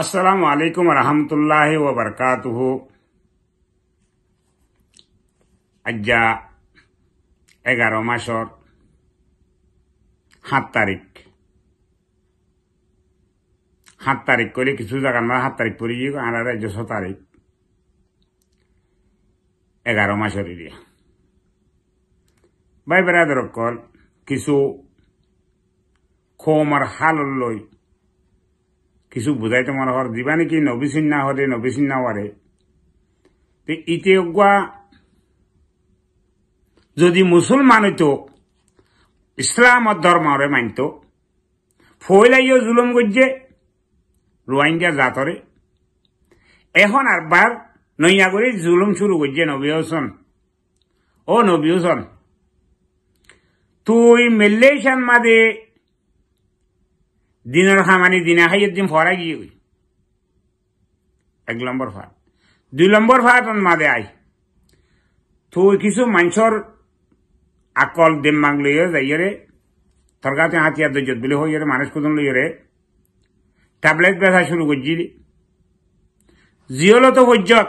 আসসালামু আলাইকুম রহমতুল্লাহি ওয়া বারাকাতুহু। আজ্জা 11 মাসর 7 তারিখ। 7 তারিখ করে কিছু জায়গা না 7 তারিখ পড়ে গিয়ে আর 6 তারিখ 11 মাসের এরিয়া ভাই বেড়াদের কল কিছু খোমার হাল লই কিছু বুঝাইতে মনে হর দিবা নাকি নবিসিন্না হরে নবিসিন্না ওয়ারে ইতে যদি মুসলমান হইতো ইসলাম ধর্মরে মানত ফইলাইও জুলুম গজ্জে রোহিঙ্গা জাতরে এখন আরবার নইয়া করে জুলুম শুরু করছে নবী হোসেন ও নবী হোসেন তুই মেলেশান মাদে দিনের খামানি দিনা খাইয়ের দিন ফরা গিয়ে 1 নম্বর ফাট 2 নম্বর ফাট মাদে আই তুই কিছু মানুষের আকল দিমাগ লইয়ে যাইরে তোর কাছে হাতিয়ার দৈজত বলে হইরে মানুষ কুদন লইরে ট্যাবলেট ব্যথা শুরু করছি জিওলো তো হজ্জত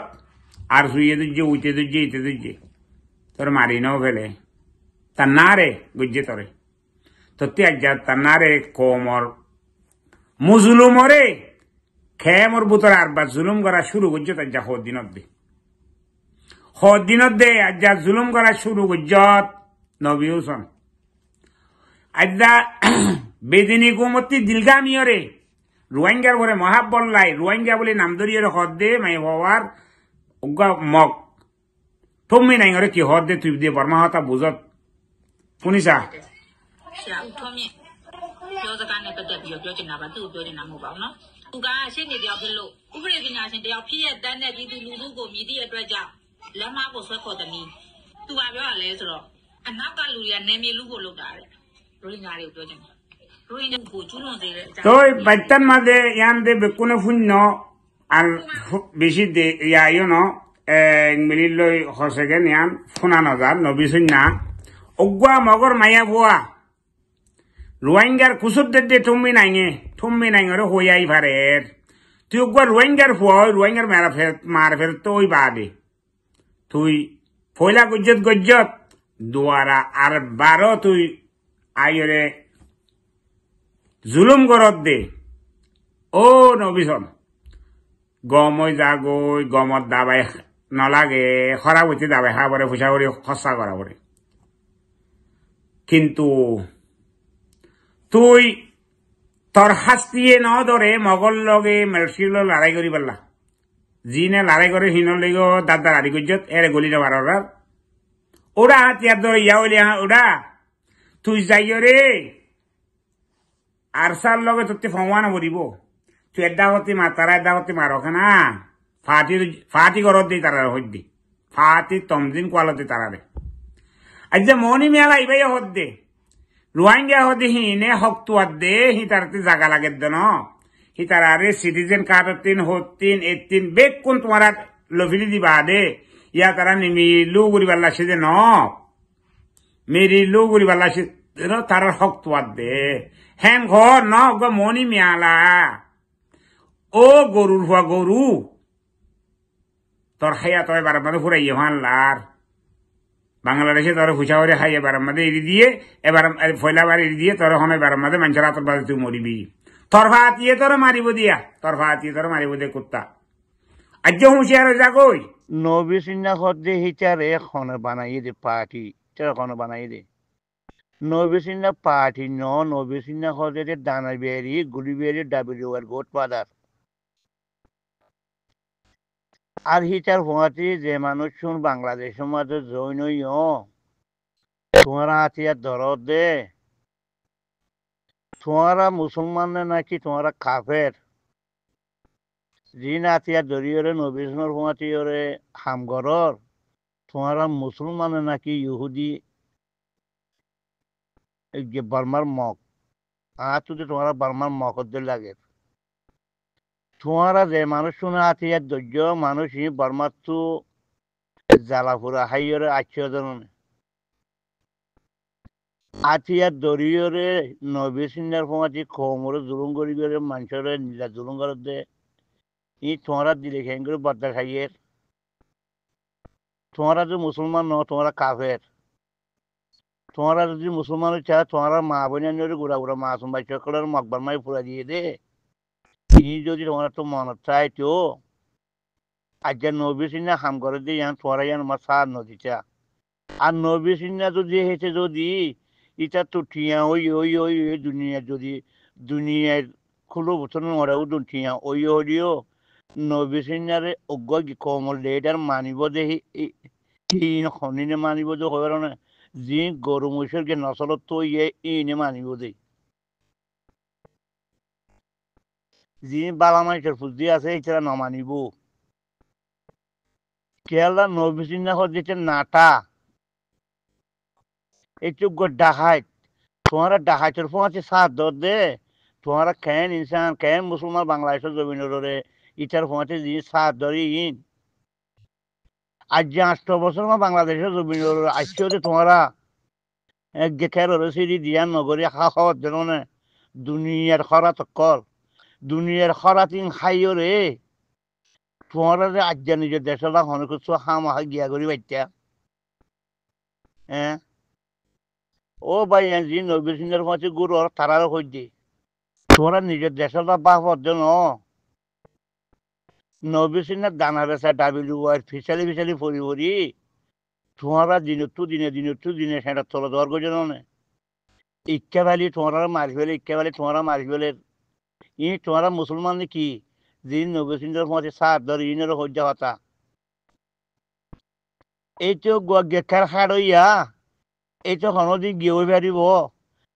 আর শুয়ে দুজে উইতে দুজে ইতে দুজে তোর মারি নাও ফেলে তার না রে গুজ্জে তোরে তোর ত্যাগ তার না রে কোমর মুজুলুমরে খেমর বুতর আরবার জুলুম করা শুরু করছে তার যা দিনত দে আজ যা জুলুম করা শুরু করছত নবী হোসেন আজ্জা বেদিনী কুমতি দিলগামিয়রে রোহিঙ্গার ঘরে মহাবল্লাই রোহিঙ্গা বলে নাম ধরিয়ে হদ দে মাই হওয়ার মগ তুমি নাই ঘরে কি হদ দে তুই দিয়ে বর্মা হতা বুঝত শুনিছা তো বাচ্চার মাঝে ইয়ান দে বেকুনে শূন্য আর বেশি দে ইয়াইও ন মিলি লই হসেগে নিয়ান শোনা নজার নবী সন্না অগুয়া মগর মাইয়া ভুয়া রোহিঙ্গার কুসুর দে তুমি নাইঙে রে হইয়াই ভারের তুই অগুয়া রোহিঙ্গার ভুয়া রোহিঙ্গার মার ফের তো ওই বাদে তুই ফয়লা গজ্জত দুয়ারা আর 12 তুই আইরে জুলুম গরত দে ও নবীসন গমই যাগৈ গমত দাবাই নলাগে খরা হইতে দাবাই খাবরে পয়সা করে খরচা করা পরে কিন্তু তুই তোর হাস্তিয়ে ন ধরে মগল লগে মেলসির লড়াই করি পারলা যিনে লড়াই করে হিন লেগ দাদা আড়ি গজ্জত এরে গলি যাবার ওরা হাতিয়ার ধরে ইয়া হইলে ওরা তুই যাইও রে আর সার লগে তোর ফমান বলিব তুই এডা হতে মার তারা এডা হতে মারকে না ফাটি ঘরত দি তারা হদ্দি ফাটি তমদিন কোয়ালতে তারারে আজ যে মনি মেলা ইবাই হদ দে রোহিঙ্গা হদে হিনে হকতুয়ার দে হি তারতে জাগা লাগে দেন হি তারারে সিটিজেন কার্ডতিন হতিন এতিন বেগ কোন তোমার লফিলি দিবা দে ইয়া তারা নিমিলু গরিবার লাগছে যে ন মেরি লু গরিবার লাগছে তারার হকতুয়ার দে হ্যাং ঘর ন মনি মেলা ও গরুর হুয়া গরু তোর খাইয়া তোর বারার মধ্যে ফুরাইয়ে হানলার বাংলাদেশে তোর হুসা করে খাইয়ে বারার মধ্যে এড়ি দিয়ে এবার ফয়লাবার এড়ি দিয়ে তোর হনে বারার মধ্যে মানুষের হাতের বাজে তুই মরিবি তোর ফাতিয়ে তোর মারিব দিয়া তোর ফাতিয়ে তোর মারিব দে কুত্তা আজ হুঁশিয়ার যাগই নবী সিন্না হদ্দে হিচার এখন বানাইয়ে দে পার্টি এখন বানাইয়ে দে নবী সিন্না পার্টি ন নবী সিন্না হদ্দে দানা বেরি গুলি বেরি ডাবিলিওয়ার গোট পাদার আর হিচার হওয়াতে যে মানুষ শুন বাংলাদেশের মাঝে জৈন তোমারা হাতিয়ার ধরত দে তোমারা মুসলমান নাকি তোমারা কাফের যিনি হাতিয়ার ধরিয়রে নবীসনের হওয়াতে হামগরর তোমারা মুসলমান নাকি ইহুদি যে বার্মার মগ আর তুই তোমারা বার্মার মকদ্দের লাগে তোমারা যে মানুষ শুনে হাতিয়ার ধৈর্য মানুষই বার্মার তো জ্বালাপুরা হাইয়রে আচ্ছাদন আতিয়ার দরিয়রে নবী সিন্নার ফমাতি খমরে জুলুম করি করে মানুষের নিজা জুলুম করতে ই তোমরা দিলে খেন করে বদ্দা খাইয়ের তোমরা যে মুসলমান ন তোমরা কাফের তোমরা যদি মুসলমান চা তোমরা মা বোনের গুড়া গুড়া মাসুম বাচ্চা করে মকবার মাই পুরা দিয়ে দে ই যদি তোমরা তো মন চাই তো আজ নবী সিন্না হাম করে দিয়ে তোমরা আমার সার নদীটা আর নবী সিন্না যদি হেঁটে যদি এটা তো টিয়া ওই দুনিয়া যদি দুনিয়ার খুলো বছর ওরাও দুটিয়া ওই হলিও নবী সিন্নারে অজ্ঞ কমল লেটার মানিব দেখি খনিনে মানিব যে হবার না যি গরু মহিষের গে নচলত তো ইনে মানিব দে যি বালা মাইসের ফুজি আছে এটা নমানিব কেলা নবী সিন্না হচ্ছে নাটা একটু ডাহাই তোমারা ডাহাইতের পৌঁছে সাত দর দে তোমারা কেন ইনসান কেন মুসলমান বাংলাদেশের জমিন রে ইটার পৌঁছে জিনিস সাত ধরি ইন আজ যে 8 বছর বাংলাদেশের জমিন আসছেও যে তোমরা এক গেখের সিঁড়ি দিয়া নগরী খাওয়ার জন্য দুনিয়ার খরা তকল দুনিয়ার খরা তিন খাইও রে তোমরা যে আজ নিজের দেশের হনে করছো হামা গিয়া করি বাচ্চা হ্যাঁ ও ভাই জি নবী সিংহের পৌঁছে গুরু তারারও হইছে তোমরা নিজের দেশের বাপর জন্য নবী সিংহের দানা বেচা ডাবিলু আর ফিসালি ফিসালি ফরি ফরি তোমরা দিনে সেটা তোলা দেওয়ার করছে না ইচ্ছা ভালি তোমরা মারি ফেলে ইচ্ছা ভালি তোমরা মারি ফেলে ই তোমরা মুসলমান কি যিনি নবী সিংহের পৌঁছে সাত ধর ইনেরও হজ্জা হতা এই তো গেখার হাড় হইয়া এই তো হনদি গিয়েও পারিব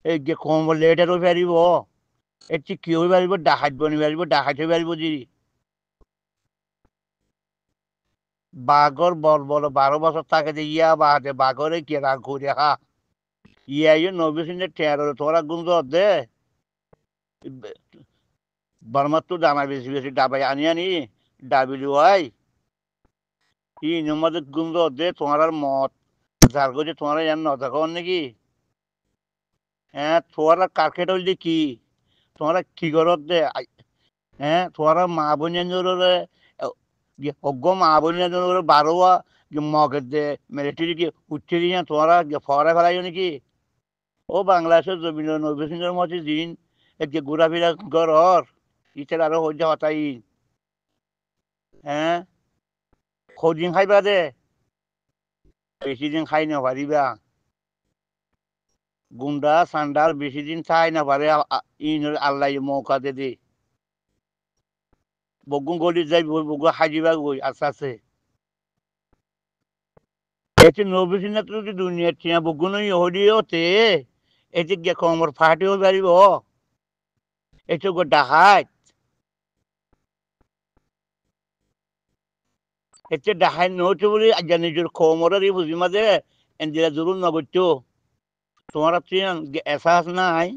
এই কম লেটারও পারিব এটি কেউ পারিব ডাহাত বনি পারিব ডাহাতে পারিব যদি বাঘর বল বল 12 বছর থাকে যে ইয়া বাহাতে বাঘরে কে রাগ করে হা ইয়া নবী সিংহের টেরো তোরা গুঞ্জ দে বর্মার তো দানা বেশি বেশি ডাবাই আনি ডাবিলি হয় ই নমাদের গুঞ্জ দে তোমার মত যার করছে তোমার জান ন দেখো নাকি হ্যাঁ তোরা কার্কেট হইলে কি তোমরা কি করত দে হ্যাঁ তোরা মা বোনের অজ্ঞ মা বোনের বারোয়া মগের দে মিলিটারি কি উঠছে দিয়ে তোমরা ফরা ফেলাই নাকি ও বাংলাদেশের জমিন নবী সিংহের মধ্যে দিন একটি ঘোরাফেরা ঘর ইচ্ছার আরো হইতে হতাই হ্যাঁ খোঁজিন খাইবা দে বেশি দিন খাই না পারিবা গুন্ডা সান্ডাল বেশি দিন খাই না পারে আল্লাহ মৌকা দে দে বগুন গলি যাই বগু হাজিবা গই আস্তে আস্তে এটি নবী সিংহ যদি দুনিয়ার চিয়া বগুন হলিও তে এটি গে কমর ফাটিও পারিব এটি গো ডাহাই এতে ডাহাই নৌছে বলে আজ নিজের কমরের বুঝি মাঝে এন্দিরা জরুর নগরতো তোমার এসাস নাই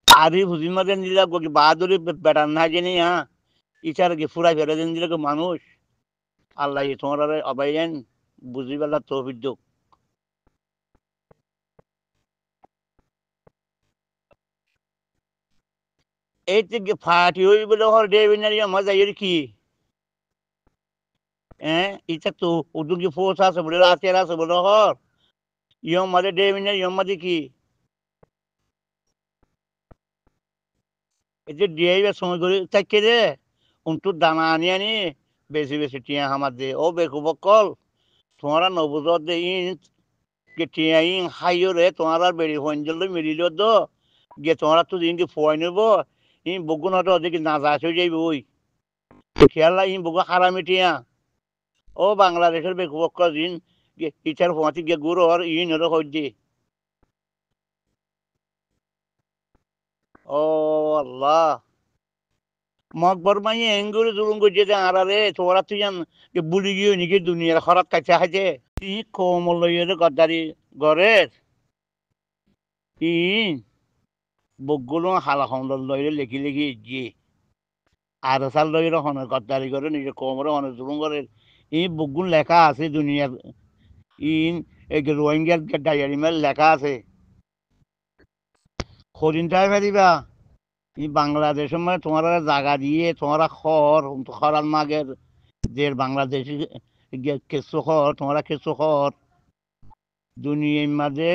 আরি বুঝি মাঝে নিলা বাহাদুরি বেটার না জেনে ইচার গে ফুরাই ফেলে দিন দিলে মানুষ আল্লাহ তোমার অবাইন বুঝি বেলা তৌফিক দিক এই যে ফাটি হই বলে হর দেবিনারি মজা এর কি হ্যাঁ ইচ্ছা তো উদুকি ফোর্স আছে বলে রাতের আছে বলে হর ইয়ম মাঝে দেবিনারি ইয়ম মাঝে কি এই যে দিয়ে সময় করে থাকছে রে উন্টুর দানা আনি বেশি বেশি টিয়া হামার দে ও বেকু বকল তোমারা নবুজত দে ইন গে টিয়া ইন হাইও রে তোমার বেড়ি হঞ্জল মিলিল দো গে তোমরা তো দিন ফোয়াই নেব ইন বগুন হতো ওদিকে না যাচ হয়ে যাইব ওই খেয়াল্লা ইন বগু হারামি টিয়া ও বাংলাদেশের বেকু বকল দিন ইটার ফোঁয়াতি গে গুড় আর ইন হলো হজ্জে ও আল্লাহ মকবর মাই এঙ্গুরে জুলুম করছে যে আরে তোরা তুই জান বুলি গিয়ে নাকি দুনিয়ার খরাত কাছে আছে ই কোমল লইয়ে গদ্দারি গড়ের ই বগুলো হালা খন্ডল লইলে লেখি লেখি যে আর সাল লইলে হনে গদ্দারি করে নিজে কোমরে হনে জুলুম করে ই বগুন লেখা আছে দুনিয়ার ইন এই রোহিঙ্গার ডায়ারি মেল লেখা আছে হরিণটাই ফেরিবা এই বাংলাদেশের মানে তোমার জায়গা দিয়ে তোমরা খর খরার মাগের যে বাংলাদেশি কিছু খর তোমরা কিছু খর দুনিয়ার মাঝে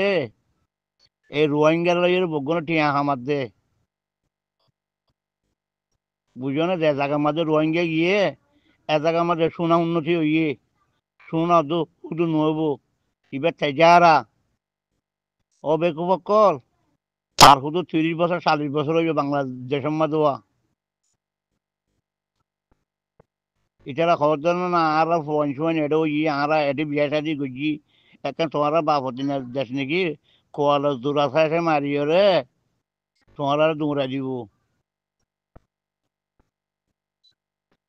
এই রোহিঙ্গার লইয়ের বগুনো টিয়া হামার দে বুঝো না যে জায়গার মাঝে রোহিঙ্গা গিয়ে এ জায়গার মাঝে সোনা উন্নতি হইয়ে সোনা দু শুধু নব এবার যারা অবেকুবকল আর শুধু 30 বছর 40 বছর হইবে বাংলাদেশের মাঝে ইটারা খবর দেন না আর ফোন শোন এটা ওই আরা এটি বিয়া শাদি করছি এখন তোমার বাপ দিনের দেশ নাকি কোয়াল দূরা খাইছে মারিও রে তোমার আর দৌড়া দিব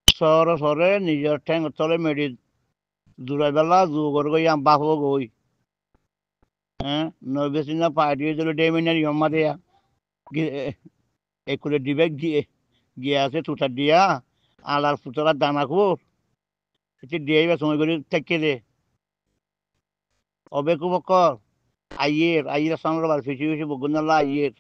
সরে সরে নিজের ঠ্যাং তলে মেডি দূরাই বেলা জোগর গই বাপ গই হ্যাঁ নবেছি না পার্টি দিল ডেমিনারি জমা দেয়া একুলে দিবে গিয়ে গিয়ে আছে তুতার দিয়া আলার পুতলার দানা খুব এটি দিয়ে সময় করে থেকে দে অবে কুবকর আইয়ের সামনে বার ফিসি ফিসি বগুনাল্লা আইয়ের